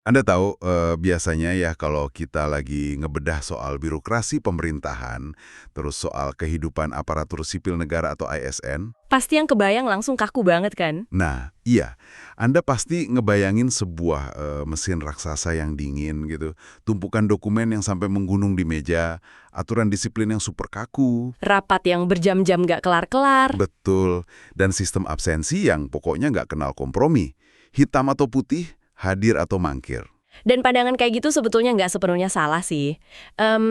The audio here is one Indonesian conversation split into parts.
Anda tahu, biasanya ya kalau kita lagi ngebedah soal birokrasi pemerintahan, terus soal kehidupan aparatur sipil negara atau ASN, Pasti yang kebayang langsung kaku banget kan? nah iya, Anda pasti ngebayangin sebuah mesin raksasa yang dingin gitu, tumpukan dokumen yang sampai menggunung di meja, aturan disiplin yang super kaku, Rapat yang berjam-jam nggak kelar-kelar. betul, dan sistem absensi yang pokoknya nggak kenal kompromi, hitam atau putih, hadir atau mangkir. Dan pandangan kayak gitu sebetulnya nggak sepenuhnya salah sih.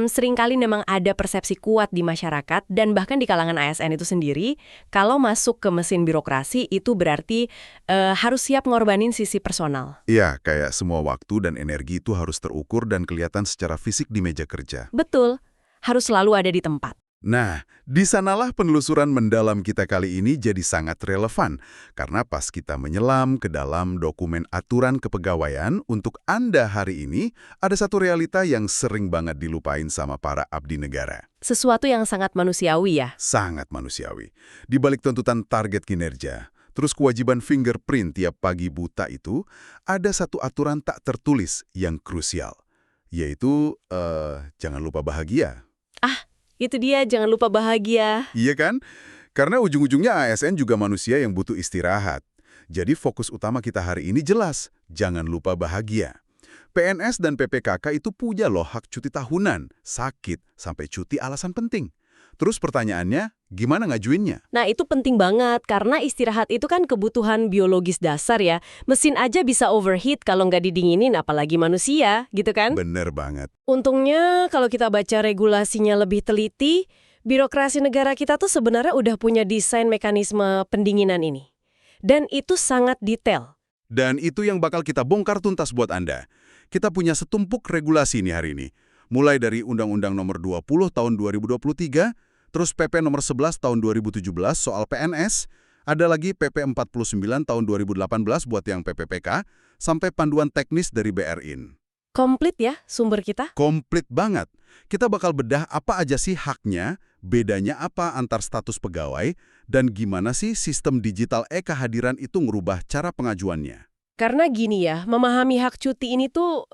Seringkali memang ada persepsi kuat di masyarakat dan bahkan di kalangan ASN itu sendiri, kalau masuk ke mesin birokrasi itu berarti harus siap ngorbanin sisi personal. Iya, kayak semua waktu dan energi itu harus terukur dan kelihatan secara fisik di meja kerja. Betul, harus selalu ada di tempat. Nah, di sanalah penelusuran mendalam kita kali ini jadi sangat relevan. Karena pas kita menyelam ke dalam dokumen aturan kepegawaian untuk Anda hari ini, ada satu realita yang sering banget dilupain sama para abdi negara. Sesuatu yang sangat manusiawi ya. Sangat manusiawi. Di balik tuntutan target kinerja, terus kewajiban fingerprint tiap pagi buta itu, ada satu aturan tak tertulis yang krusial. Yaitu, jangan lupa bahagia. Itu dia, jangan lupa bahagia. Iya kan? Karena ujung-ujungnya ASN juga manusia yang butuh istirahat. Jadi fokus utama kita hari ini jelas, jangan lupa bahagia. PNS dan PPKK itu punya loh hak cuti tahunan, sakit, sampai cuti alasan penting. Terus pertanyaannya, gimana ngajuinnya? Nah, itu penting banget karena istirahat itu kan kebutuhan biologis dasar ya. Mesin aja bisa overheat kalau nggak didinginin, apalagi manusia, gitu kan? Bener banget. Untungnya kalau kita baca regulasinya lebih teliti, birokrasi negara kita tuh sebenarnya udah punya desain mekanisme pendinginan ini. Dan itu sangat detail. Dan itu yang bakal kita bongkar tuntas buat Anda. Kita punya setumpuk regulasi nih hari ini. Mulai dari Undang-Undang Nomor 20 Tahun 2023, terus PP Nomor 11 Tahun 2017 soal PNS, ada lagi PP 49 Tahun 2018 buat yang PPPK, sampai panduan teknis dari BRIN. Komplit ya sumber kita? Komplit banget. Kita bakal bedah apa aja sih haknya, bedanya apa antar status pegawai, dan gimana sih sistem digital e-kehadiran itu ngerubah cara pengajuannya. Karena gini ya, memahami hak cuti ini tuh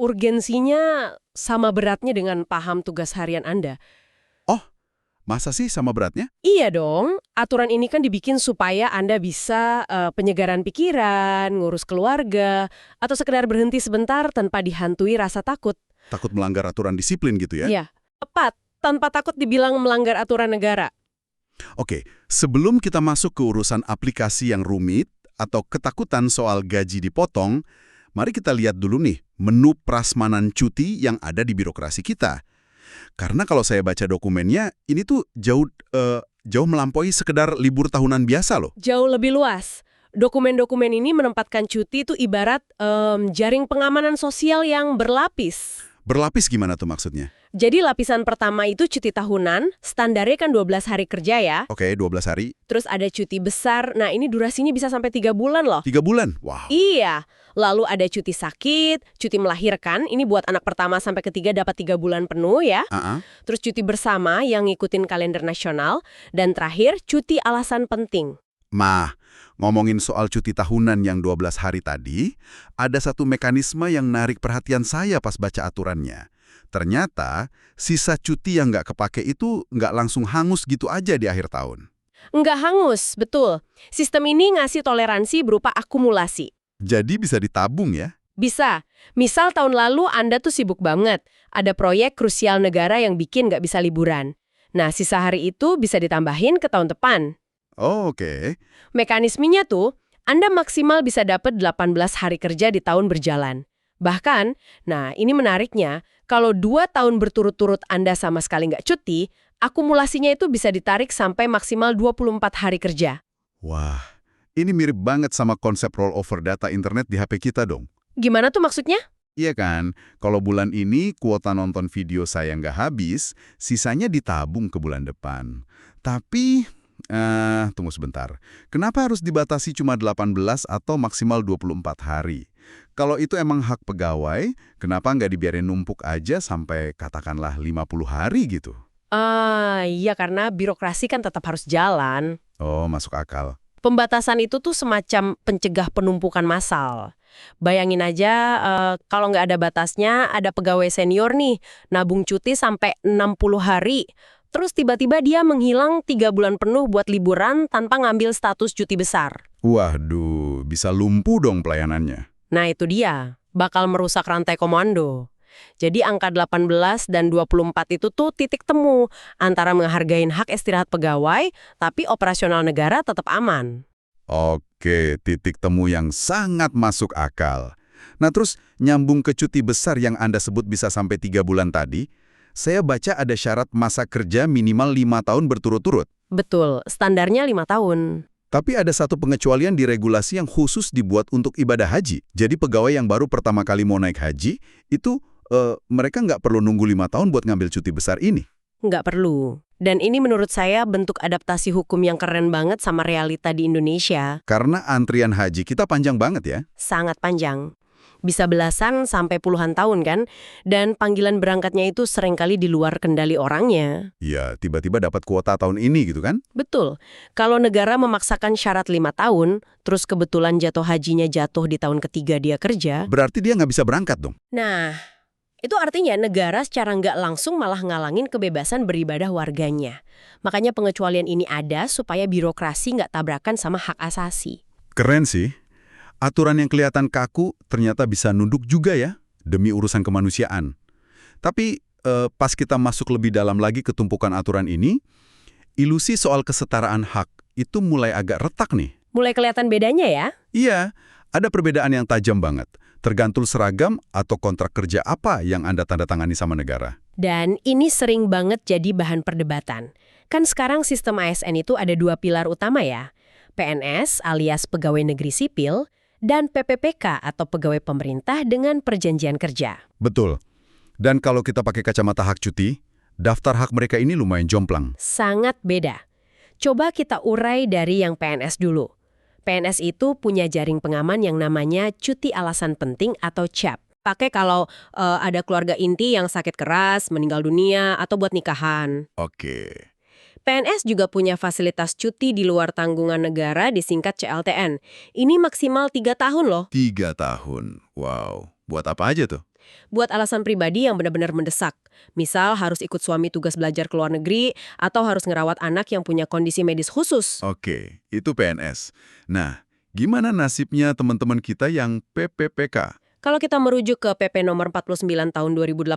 urgensinya sama beratnya dengan paham tugas harian Anda. Oh, masa sih sama beratnya? Iya dong, aturan ini kan dibikin supaya Anda bisa penyegaran pikiran, ngurus keluarga, atau sekedar berhenti sebentar tanpa dihantui rasa takut. Takut melanggar aturan disiplin gitu ya? Iya, tepat. Tanpa takut dibilang melanggar aturan negara. Oke, sebelum kita masuk ke urusan aplikasi yang rumit atau ketakutan soal gaji dipotong, mari kita lihat dulu nih menu prasmanan cuti yang ada di birokrasi kita. Karena kalau saya baca dokumennya, ini tuh jauh melampaui sekedar libur tahunan biasa loh. Jauh lebih luas. Dokumen-dokumen ini menempatkan cuti itu ibarat jaring pengamanan sosial yang berlapis. Berlapis gimana tuh maksudnya? Jadi lapisan pertama itu cuti tahunan, standarnya kan 12 hari kerja ya. Oke, 12 hari. Terus ada cuti besar, nah ini durasinya bisa sampai 3 bulan loh. 3 bulan? Wow. Iya, lalu ada cuti sakit, cuti melahirkan, ini buat anak pertama sampai ketiga dapat 3 bulan penuh ya. Terus cuti bersama yang ngikutin kalender nasional, dan terakhir cuti alasan penting. Mah, ngomongin soal cuti tahunan yang 12 hari tadi, ada satu mekanisme yang narik perhatian saya pas baca aturannya. Ternyata, sisa cuti yang nggak kepake itu nggak langsung hangus gitu aja di akhir tahun. Nggak hangus, betul. Sistem ini ngasih toleransi berupa akumulasi. Jadi bisa ditabung ya? Bisa. Misal tahun lalu Anda tuh sibuk banget. Ada proyek krusial negara yang bikin nggak bisa liburan. Nah, sisa hari itu bisa ditambahin ke tahun depan. Oh, oke. Mekanismenya tuh, Anda maksimal bisa dapat 18 hari kerja di tahun berjalan. Bahkan, nah ini menariknya, kalau 2 tahun berturut-turut Anda sama sekali nggak cuti, akumulasinya itu bisa ditarik sampai maksimal 24 hari kerja. Wah, ini mirip banget sama konsep rollover data internet di HP kita dong. Gimana tuh maksudnya? Iya kan, kalau bulan ini kuota nonton video saya nggak habis, sisanya ditabung ke bulan depan. Tapi, tunggu sebentar. Kenapa harus dibatasi cuma 18 atau maksimal 24 hari? Kalau itu emang hak pegawai, kenapa nggak dibiarin numpuk aja sampai katakanlah 50 hari gitu? Iya karena birokrasi kan tetap harus jalan. Oh, masuk akal. Pembatasan itu tuh semacam pencegah penumpukan massal. Bayangin aja kalau nggak ada batasnya, ada pegawai senior nih, nabung cuti sampai 60 hari. Terus tiba-tiba dia menghilang 3 bulan penuh buat liburan tanpa ngambil status cuti besar. Waduh, bisa lumpuh dong pelayanannya. Nah itu dia, bakal merusak rantai komando. Jadi angka 18 dan 24 itu tuh titik temu antara menghargain hak istirahat pegawai, tapi operasional negara tetap aman. Oke, titik temu yang sangat masuk akal. Nah terus, nyambung ke cuti besar yang Anda sebut bisa sampai 3 bulan tadi, saya baca ada syarat masa kerja minimal 5 tahun berturut-turut. Betul, standarnya 5 tahun. Tapi ada satu pengecualian di regulasi yang khusus dibuat untuk ibadah haji. Jadi pegawai yang baru pertama kali mau naik haji, itu mereka nggak perlu nunggu 5 tahun buat ngambil cuti besar ini. Nggak perlu. Dan ini menurut saya bentuk adaptasi hukum yang keren banget sama realita di Indonesia. Karena antrian haji kita panjang banget ya. Sangat panjang. Bisa belasan sampai puluhan tahun kan? Dan panggilan berangkatnya itu seringkali di luar kendali orangnya. Ya, tiba-tiba dapat kuota tahun ini gitu kan? Betul. Kalau negara memaksakan syarat 5 tahun, terus kebetulan jatuh hajinya jatuh di tahun ketiga dia kerja. Berarti dia nggak bisa berangkat dong? Nah, itu artinya negara secara nggak langsung malah ngalangin kebebasan beribadah warganya. Makanya pengecualian ini ada supaya birokrasi nggak tabrakan sama hak asasi. Keren sih. Aturan yang kelihatan kaku ternyata bisa nunduk juga ya, demi urusan kemanusiaan. Tapi pas kita masuk lebih dalam lagi ke tumpukan aturan ini, ilusi soal kesetaraan hak itu mulai agak retak nih. Mulai kelihatan bedanya ya? Iya, ada perbedaan yang tajam banget. Tergantung seragam atau kontrak kerja apa yang Anda tanda tangani sama negara. Dan ini sering banget jadi bahan perdebatan. Kan sekarang sistem ASN itu ada 2 pilar utama ya. PNS alias pegawai negeri sipil, dan PPPK atau pegawai pemerintah dengan perjanjian kerja. Betul. Dan kalau kita pakai kacamata hak cuti, daftar hak mereka ini lumayan jomplang. Sangat beda. Coba kita urai dari yang PNS dulu. PNS itu punya jaring pengaman yang namanya cuti alasan penting atau CAP. Pakai kalau ada keluarga inti yang sakit keras, meninggal dunia, atau buat nikahan. Oke. PNS juga punya fasilitas cuti di luar tanggungan negara disingkat CLTN. Ini maksimal 3 tahun loh. 3 tahun. Wow. Buat apa aja tuh? Buat alasan pribadi yang benar-benar mendesak. Misal harus ikut suami tugas belajar ke luar negeri, atau harus ngerawat anak yang punya kondisi medis khusus. Oke, itu PNS. Nah, gimana nasibnya teman-teman kita yang PPPK? Kalau kita merujuk ke PP nomor 49 tahun 2018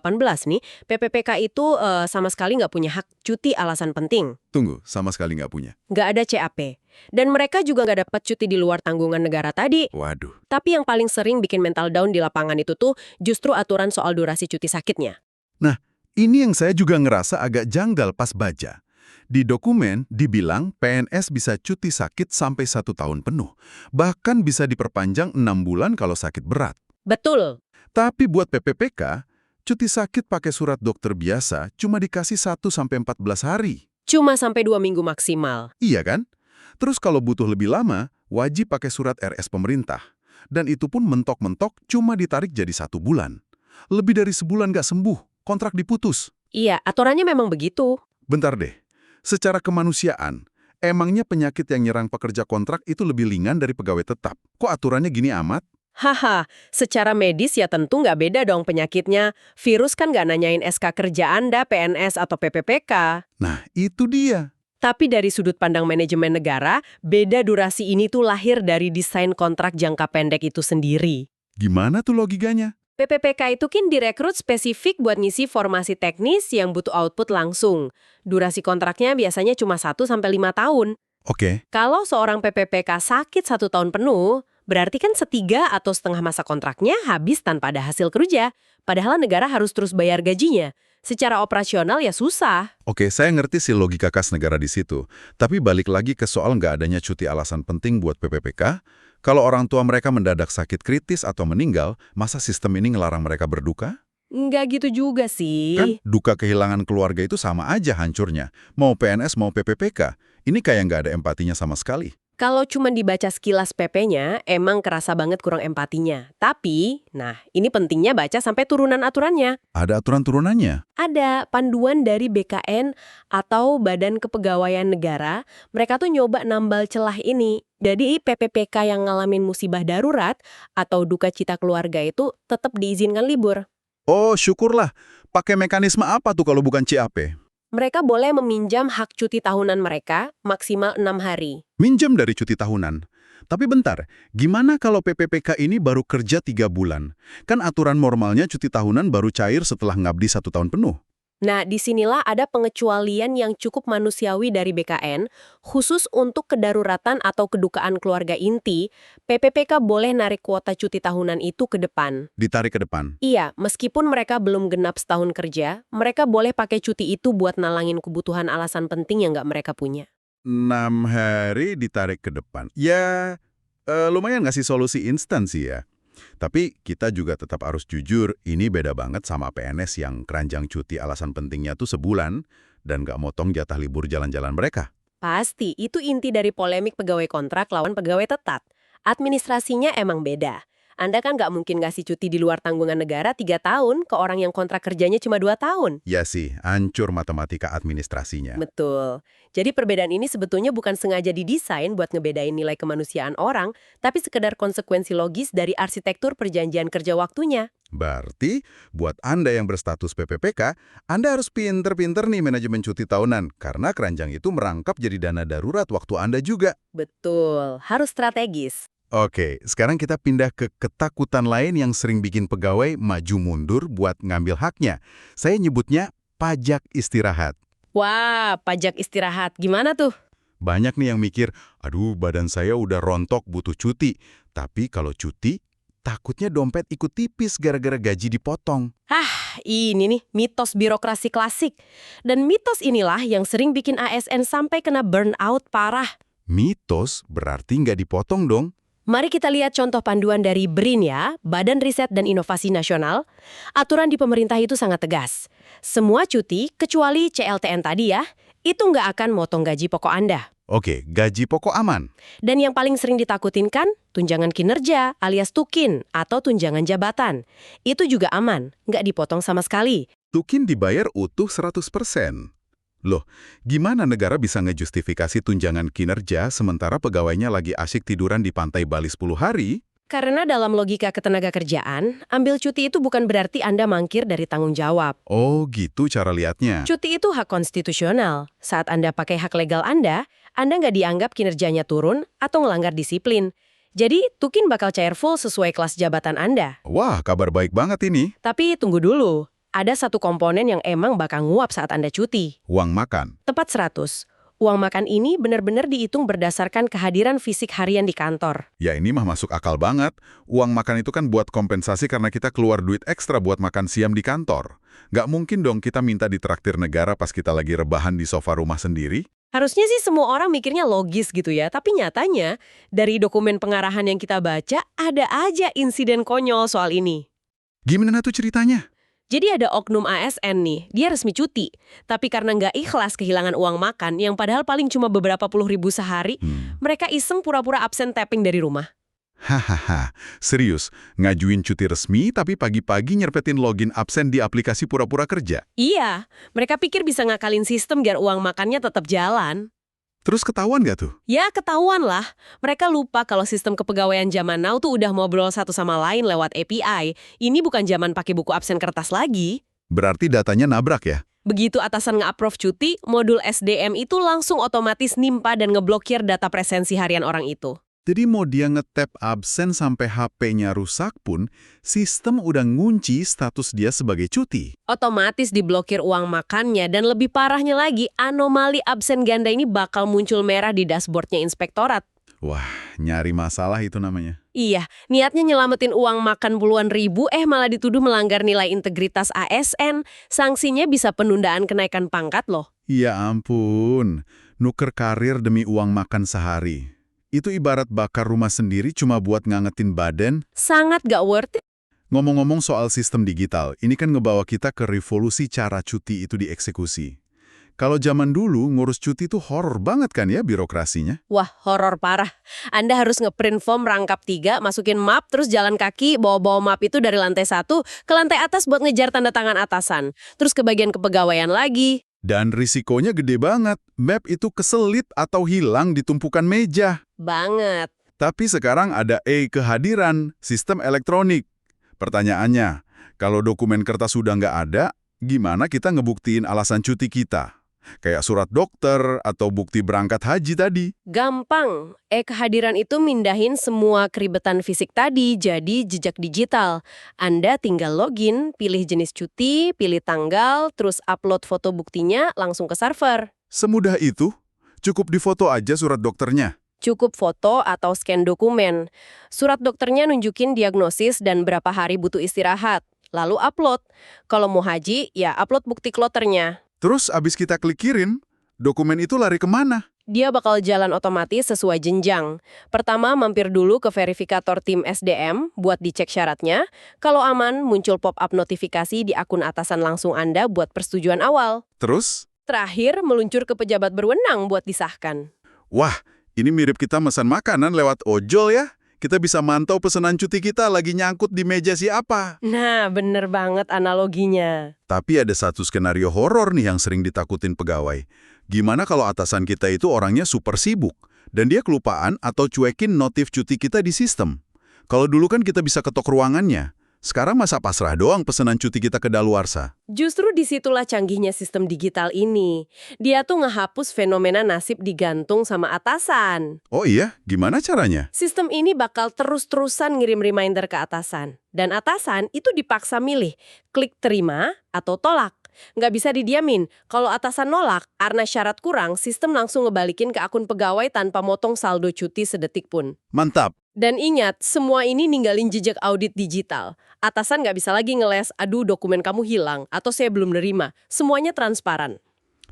nih, PPPK itu sama sekali nggak punya hak cuti alasan penting. Tunggu, sama sekali nggak punya. Nggak ada CAP. Dan mereka juga nggak dapat cuti di luar tanggungan negara tadi. Waduh. Tapi yang paling sering bikin mental down di lapangan itu tuh justru aturan soal durasi cuti sakitnya. Nah, ini yang saya juga ngerasa agak janggal pas baca. Di dokumen dibilang PNS bisa cuti sakit sampai 1 tahun penuh. Bahkan bisa diperpanjang 6 bulan kalau sakit berat. Betul. Tapi buat PPPK, cuti sakit pakai surat dokter biasa cuma dikasih 1-14 hari. Cuma sampai 2 minggu maksimal. Iya kan? Terus kalau butuh lebih lama, wajib pakai surat RS pemerintah. Dan itu pun mentok-mentok cuma ditarik jadi 1 bulan. Lebih dari sebulan nggak sembuh, kontrak diputus. Iya, aturannya memang begitu. Bentar deh, secara kemanusiaan, emangnya penyakit yang nyerang pekerja kontrak itu lebih ringan dari pegawai tetap? Kok aturannya gini amat? Haha, secara medis ya tentu nggak beda dong penyakitnya. Virus kan nggak nanyain SK kerja Anda, PNS atau PPPK. Nah, itu dia. Tapi dari sudut pandang manajemen negara, beda durasi ini tuh lahir dari desain kontrak jangka pendek itu sendiri. Gimana tuh logikanya? PPPK itu kan direkrut spesifik buat ngisi formasi teknis yang butuh output langsung. Durasi kontraknya biasanya cuma 1-5 tahun. Oke. Kalau seorang PPPK sakit 1 tahun penuh, berarti kan 1/3 atau setengah masa kontraknya habis tanpa ada hasil kerja. Padahal negara harus terus bayar gajinya. Secara operasional ya susah. Oke, saya ngerti sih logika kas negara di situ. Tapi balik lagi ke soal nggak adanya cuti alasan penting buat PPPK, kalau orang tua mereka mendadak sakit kritis atau meninggal, masa sistem ini ngelarang mereka berduka? Nggak gitu juga sih. Kan duka kehilangan keluarga itu sama aja hancurnya. Mau PNS, mau PPPK. Ini kayak nggak ada empatinya sama sekali. Kalau cuma dibaca sekilas PP-nya, emang kerasa banget kurang empatinya. Tapi, nah ini pentingnya baca sampai turunan aturannya. Ada aturan turunannya? Ada panduan dari BKN atau Badan Kepegawaian Negara, mereka tuh nyoba nambal celah ini. Jadi PPPK yang ngalamin musibah darurat atau duka cita keluarga itu tetap diizinkan libur. Oh, syukurlah. Pakai mekanisme apa tuh kalau bukan CAP? Mereka boleh meminjam hak cuti tahunan mereka maksimal 6 hari. Minjem dari cuti tahunan. Tapi bentar, gimana kalau PPPK ini baru kerja 3 bulan? Kan aturan normalnya cuti tahunan baru cair setelah ngabdi 1 tahun penuh. Nah, disinilah ada pengecualian yang cukup manusiawi dari BKN, khusus untuk kedaruratan atau kedukaan keluarga inti, PPPK boleh narik kuota cuti tahunan itu ke depan. Ditarik ke depan. Iya, meskipun mereka belum genap setahun kerja, mereka boleh pakai cuti itu buat nalangin kebutuhan alasan penting yang nggak mereka punya. 6 hari ditarik ke depan. Ya, lumayan ngasih solusi instan sih ya. Tapi kita juga tetap harus jujur, ini beda banget sama PNS yang keranjang cuti alasan pentingnya tuh sebulan dan nggak motong jatah libur jalan-jalan mereka. Pasti, itu inti dari polemik pegawai kontrak lawan pegawai tetap. Administrasinya emang beda. Anda kan nggak mungkin ngasih cuti di luar tanggungan negara 3 tahun ke orang yang kontrak kerjanya cuma 2 tahun. Ya sih, hancur matematika administrasinya. Betul. Jadi perbedaan ini sebetulnya bukan sengaja didesain buat ngebedain nilai kemanusiaan orang, tapi sekedar konsekuensi logis dari arsitektur perjanjian kerja waktunya. Berarti, buat Anda yang berstatus PPPK, Anda harus pinter-pinter nih manajemen cuti tahunan, karena keranjang itu merangkap jadi dana darurat waktu Anda juga. Betul, harus strategis. Oke, sekarang kita pindah ke ketakutan lain yang sering bikin pegawai maju mundur buat ngambil haknya. Saya nyebutnya pajak istirahat. Wah, pajak istirahat. Gimana tuh? Banyak nih yang mikir, aduh badan saya udah rontok butuh cuti. Tapi kalau cuti, takutnya dompet ikut tipis gara-gara gaji dipotong. Ini nih, mitos birokrasi klasik. Dan mitos inilah yang sering bikin ASN sampai kena burnout parah. Mitos berarti nggak dipotong dong. Mari kita lihat contoh panduan dari BRIN ya, Badan Riset dan Inovasi Nasional. Aturan di pemerintah itu sangat tegas. Semua cuti, kecuali CLTN tadi ya, itu nggak akan motong gaji pokok Anda. Oke, gaji pokok aman. Dan yang paling sering ditakutin kan, tunjangan kinerja alias tukin atau tunjangan jabatan. Itu juga aman, nggak dipotong sama sekali. Tukin dibayar utuh 100%. Loh, gimana negara bisa ngejustifikasi tunjangan kinerja sementara pegawainya lagi asyik tiduran di pantai Bali 10 hari? Karena dalam logika ketenagakerjaan, ambil cuti itu bukan berarti Anda mangkir dari tanggung jawab. Oh, gitu cara lihatnya. Cuti itu hak konstitusional. Saat Anda pakai hak legal Anda nggak dianggap kinerjanya turun atau melanggar disiplin. Jadi, tukin bakal cair full sesuai kelas jabatan Anda. Wah, kabar baik banget ini. Tapi tunggu dulu. Ada satu komponen yang emang bakal nguap saat Anda cuti. Uang makan. Tepat 100. Uang makan ini benar-benar dihitung berdasarkan kehadiran fisik harian di kantor. Ya ini mah masuk akal banget. Uang makan itu kan buat kompensasi karena kita keluar duit ekstra buat makan siang di kantor. Nggak mungkin dong kita minta ditraktir negara pas kita lagi rebahan di sofa rumah sendiri. Harusnya sih semua orang mikirnya logis gitu ya, tapi nyatanya dari dokumen pengarahan yang kita baca, ada aja insiden konyol soal ini. Gimana tuh ceritanya? Jadi ada oknum ASN nih, dia resmi cuti. Tapi karena nggak ikhlas kehilangan uang makan, yang padahal paling cuma beberapa puluh ribu sehari, mereka iseng pura-pura absen tapping dari rumah. Hahaha, serius? Ngajuin cuti resmi tapi pagi-pagi nyerpetin login absen di aplikasi pura-pura kerja? Iya, mereka pikir bisa ngakalin sistem biar uang makannya tetap jalan. Terus ketahuan nggak tuh? Ya, ketahuan lah. Mereka lupa kalau sistem kepegawaian zaman now tuh udah ngobrol satu sama lain lewat API. Ini bukan zaman pakai buku absen kertas lagi. Berarti datanya nabrak ya? Begitu atasan nge-approve cuti, modul SDM itu langsung otomatis nimpa dan ngeblokir data presensi harian orang itu. Jadi mau dia nge-tap absen sampai HP-nya rusak pun, sistem udah ngunci status dia sebagai cuti. Otomatis diblokir uang makannya dan lebih parahnya lagi, anomali absen ganda ini bakal muncul merah di dashboardnya inspektorat. Wah, nyari masalah itu namanya. Iya, niatnya nyelamatin uang makan puluhan ribu, malah dituduh melanggar nilai integritas ASN. Sanksinya bisa penundaan kenaikan pangkat loh. Ya ampun, nuker karir demi uang makan sehari. Itu ibarat bakar rumah sendiri cuma buat ngangetin badan. Sangat gak worth it. Ngomong-ngomong soal sistem digital, ini kan ngebawa kita ke revolusi cara cuti itu dieksekusi. Kalau zaman dulu ngurus cuti tuh horor banget kan ya birokrasinya. Wah, horor parah. Anda harus ngeprint form rangkap 3, masukin map, terus jalan kaki, bawa-bawa map itu dari lantai 1 ke lantai atas buat ngejar tanda tangan atasan. Terus ke bagian kepegawaian lagi. Dan risikonya gede banget. Map itu keselit atau hilang di tumpukan meja. Banget. Tapi sekarang ada e-kehadiran, sistem elektronik. Pertanyaannya, kalau dokumen kertas sudah nggak ada, gimana kita ngebuktiin alasan cuti kita? Kayak surat dokter atau bukti berangkat haji tadi. Gampang. E-kehadiran itu mindahin semua keribetan fisik tadi jadi jejak digital. Anda tinggal login, pilih jenis cuti, pilih tanggal, terus upload foto buktinya langsung ke server. Semudah itu? Cukup difoto aja surat dokternya? Cukup foto atau scan dokumen. Surat dokternya nunjukin diagnosis dan berapa hari butuh istirahat. Lalu upload. Kalau mau haji, ya upload bukti kloternya. Terus abis kita klik kirim, dokumen itu lari kemana? Dia bakal jalan otomatis sesuai jenjang. Pertama, mampir dulu ke verifikator tim SDM buat dicek syaratnya. Kalau aman, muncul pop-up notifikasi di akun atasan langsung Anda buat persetujuan awal. Terus? Terakhir, meluncur ke pejabat berwenang buat disahkan. Wah, ini mirip kita pesan makanan lewat ojol ya. Kita bisa mantau pesanan cuti kita lagi nyangkut di meja siapa. Nah, bener banget analoginya. Tapi ada satu skenario horor nih yang sering ditakutin pegawai. Gimana kalau atasan kita itu orangnya super sibuk, dan dia kelupaan atau cuekin notif cuti kita di sistem? Kalau dulu kan kita bisa ketok ruangannya. Sekarang masa pasrah doang pesanan cuti kita ke daluarsa? Justru disitulah canggihnya sistem digital ini. Dia tuh ngehapus fenomena nasib digantung sama atasan. Oh iya? Gimana caranya? Sistem ini bakal terus-terusan ngirim reminder ke atasan. Dan atasan itu dipaksa milih, klik terima atau tolak. Nggak bisa didiamin. Kalau atasan nolak, karena syarat kurang, sistem langsung ngebalikin ke akun pegawai tanpa motong saldo cuti sedetik pun. Mantap. Dan ingat, semua ini ninggalin jejak audit digital. Atasan nggak bisa lagi ngeles, aduh dokumen kamu hilang, atau saya belum nerima. Semuanya transparan.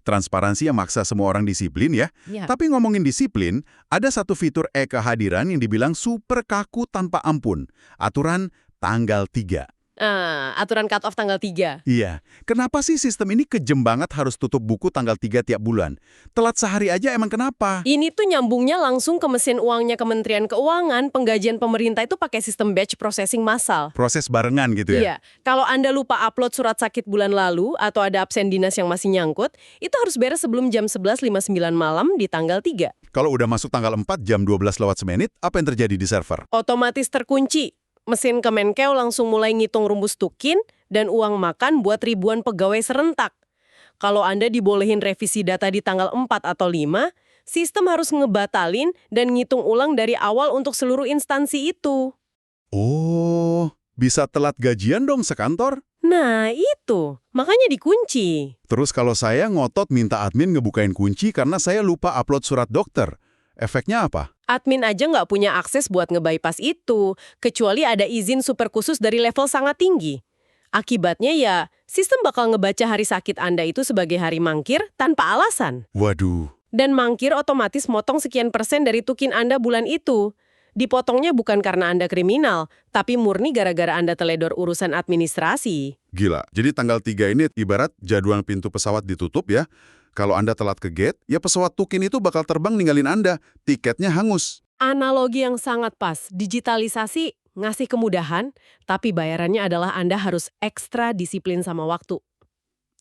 Transparansi yang maksa semua orang disiplin ya. Ya. Tapi ngomongin disiplin, ada satu fitur e-kehadiran yang dibilang super kaku tanpa ampun. Aturan tanggal 3. Aturan cut-off tanggal 3. Iya, kenapa sih sistem ini kejem banget harus tutup buku tanggal 3 tiap bulan? Telat sehari aja emang kenapa? Ini tuh nyambungnya langsung ke mesin uangnya Kementerian Keuangan. Penggajian pemerintah itu pakai sistem batch processing massal. Proses barengan gitu ya? Iya, kalau Anda lupa upload surat sakit bulan lalu atau ada absen dinas yang masih nyangkut, itu harus beres sebelum jam 11.59 malam di tanggal 3. Kalau udah masuk tanggal 4 jam 12 lewat semenit, apa yang terjadi di server? Otomatis terkunci. Mesin Kemenkeu langsung mulai ngitung rumus tukin dan uang makan buat ribuan pegawai serentak. Kalau Anda dibolehin revisi data di tanggal 4 atau 5, sistem harus ngebatalin dan ngitung ulang dari awal untuk seluruh instansi itu. Oh, bisa telat gajian dong sekantor? Nah, itu. Makanya dikunci. Terus kalau saya ngotot minta admin ngebukain kunci karena saya lupa upload surat dokter, efeknya apa? Admin aja nggak punya akses buat nge-bypass itu, kecuali ada izin super khusus dari level sangat tinggi. Akibatnya ya, sistem bakal ngebaca hari sakit Anda itu sebagai hari mangkir tanpa alasan. Waduh. Dan mangkir otomatis motong sekian persen dari tukin Anda bulan itu. Dipotongnya bukan karena Anda kriminal, tapi murni gara-gara Anda teledor urusan administrasi. Gila, jadi tanggal 3 ini ibarat jadwal pintu pesawat ditutup ya. Kalau Anda telat ke gate, ya pesawat tukin itu bakal terbang ninggalin Anda. Tiketnya hangus. Analogi yang sangat pas. Digitalisasi ngasih kemudahan, tapi bayarannya adalah Anda harus ekstra disiplin sama waktu.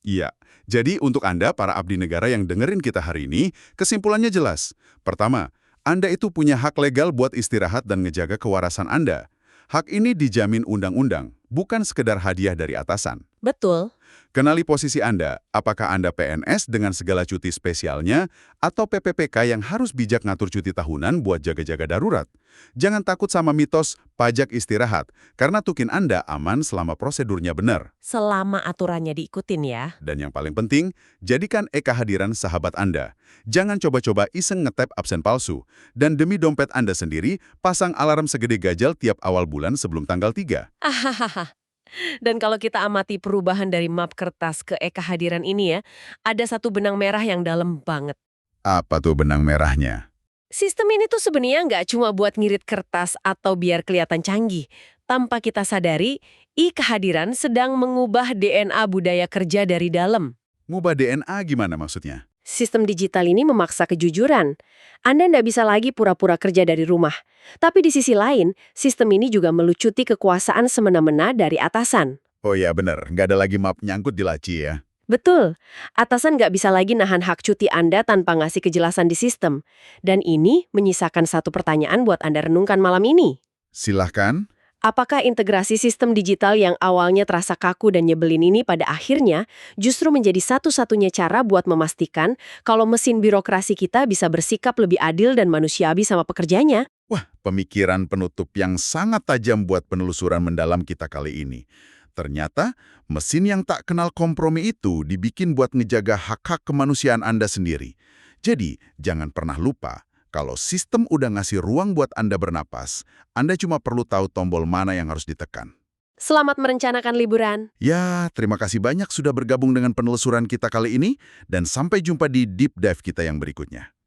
Iya, jadi untuk Anda, para abdi negara yang dengerin kita hari ini, kesimpulannya jelas. Pertama, Anda itu punya hak legal buat istirahat dan ngejaga kewarasan Anda. Hak ini dijamin undang-undang, bukan sekedar hadiah dari atasan. Betul. Kenali posisi Anda, apakah Anda PNS dengan segala cuti spesialnya, atau PPPK yang harus bijak ngatur cuti tahunan buat jaga-jaga darurat. Jangan takut sama mitos pajak istirahat, karena tukin Anda aman selama prosedurnya benar. Selama aturannya diikutin ya. Dan yang paling penting, jadikan e-kehadiran sahabat Anda. Jangan coba-coba iseng ngetap absen palsu. Dan demi dompet Anda sendiri, pasang alarm segede gajal tiap awal bulan sebelum tanggal 3. Ahahaha. Dan kalau kita amati perubahan dari map kertas ke e-kehadiran ini ya, ada satu benang merah yang dalam banget. Apa tuh benang merahnya? Sistem ini tuh sebenarnya nggak cuma buat ngirit kertas atau biar kelihatan canggih. Tanpa kita sadari, e-kehadiran sedang mengubah DNA budaya kerja dari dalam. Ngubah DNA gimana maksudnya? Sistem digital ini memaksa kejujuran. Anda ndak bisa lagi pura-pura kerja dari rumah. Tapi di sisi lain, sistem ini juga melucuti kekuasaan semena-mena dari atasan. Oh ya bener, nggak ada lagi map nyangkut di laci ya. Betul, atasan nggak bisa lagi nahan hak cuti Anda tanpa ngasih kejelasan di sistem. Dan ini menyisakan satu pertanyaan buat Anda renungkan malam ini. Silahkan. Apakah integrasi sistem digital yang awalnya terasa kaku dan nyebelin ini pada akhirnya justru menjadi satu-satunya cara buat memastikan kalau mesin birokrasi kita bisa bersikap lebih adil dan manusiawi sama pekerjanya? Wah, pemikiran penutup yang sangat tajam buat penelusuran mendalam kita kali ini. Ternyata, mesin yang tak kenal kompromi itu dibikin buat ngejaga hak-hak kemanusiaan Anda sendiri. Jadi, jangan pernah lupa, kalau sistem udah ngasih ruang buat Anda bernapas, Anda cuma perlu tahu tombol mana yang harus ditekan. Selamat merencanakan liburan. Ya, terima kasih banyak sudah bergabung dengan penelusuran kita kali ini, dan sampai jumpa di Deep Dive kita yang berikutnya.